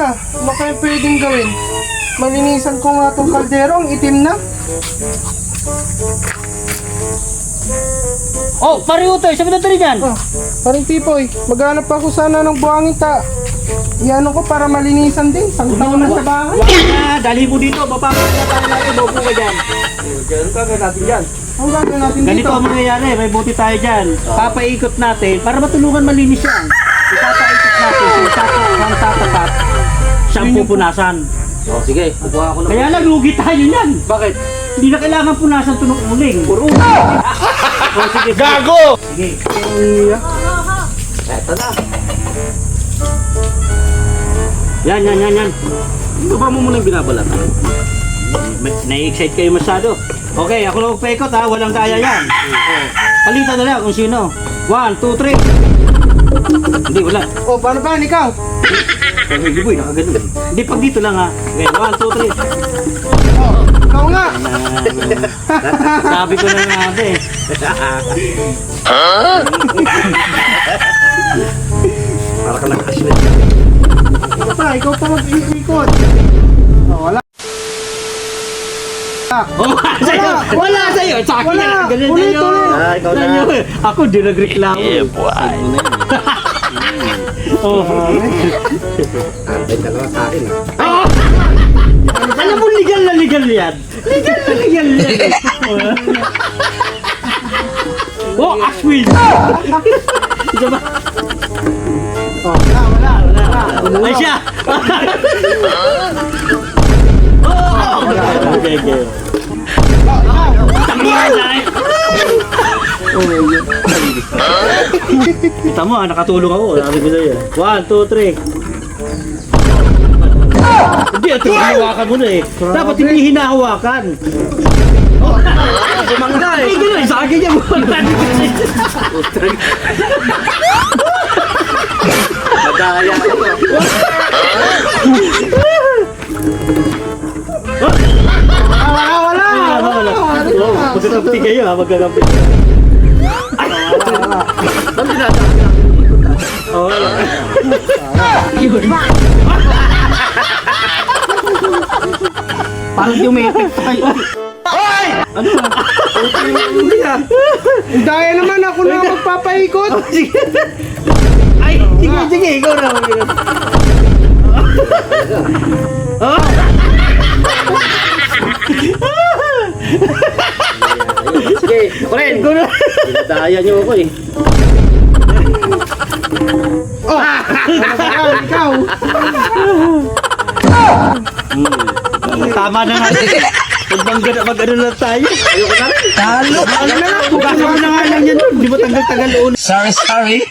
na. Ano kaya pwedeng gawin? Malinisan ko nga tong kaldero, ang itim na. Oh, pare Utoy, sabi na rin dyan. Parang Pipoy, maghanap ako sana ng buhangin ta. Iano ko para malinisan din. Isang taon na sa bahay. Dali mo dito, mapapagod tayo natin, baupo ka dyan. Ganun ka natin yan. Ang gagawin natin Ganito dito. ang mangyayari, may buti tayo dyan. Papaikot natin, para matulungan malinis yan. Ipapaikot natin, ang tatapat, siyang pupunasan. Oh, sige, kukuha ko na. Kaya lang, lugi tayo yan. Bakit? Hindi na kailangan punasan ito ng uling. Puro. Oh, sige, sige. Gago! Sige. Eto na. Yan. Sobrang mo muna yung binabalat. Na-excite kayo masyado. Okay, ako lang magpaikot ha, walang kaya yan. Palitan na lang kung sino. 1, 2, 3. Hindi, wala. O, paano ba? Ikaw? Hindi boy, nakaganon. Hindi, pag dito lang ha. Okay, 1, 2, 3. Ikaw nga. Sabi ko na nga eh. Para ka nakaswit. Ikaw pa mag-ikot. Oh, wala. Oh, sa'yo! Wala sa'yo! Sa akin Wala. na! Ganun Ulit, sa'yo! ulit. Ikaw na. Sa'yo. Ako, di nagreklamo. Oh. Antay ka lang sa akin. Ah! Alam mo, legal na legal yan. Legal na legal yan. Oh, Ashwin! Diba? Oh, wala. Ay siya! Oh! Okay. Tangihan na eh! Kita mo nakatulong ako. Sabi ko sa'yo. 1, 2, 3. Hindi, ito hinahawakan mo na eh. Dapat hindi hinahawakan. Gumangga eh. Ay, gano'n. Sa akin niya mo. Madaya ako. Wala. Magkakampi kayo ha. Magkakampi. Saan dinadaan? Oo. Yun. Parang yung may effect pa kayo. Ano ba? Dahil naman ako na magpapaikot. Sige. Ay, sige, ikaw na. Oh! Sige, Kulen. Ikaw na. Dinadaya niyo ako eh. Oh, ikaw. Tama na nga. Mag-ano na tayo. Ayoko na rin. Talo. Ano na lang. Bukasan mo na nga lang yan. Di ba tanggal-tagal ulo. Sorry.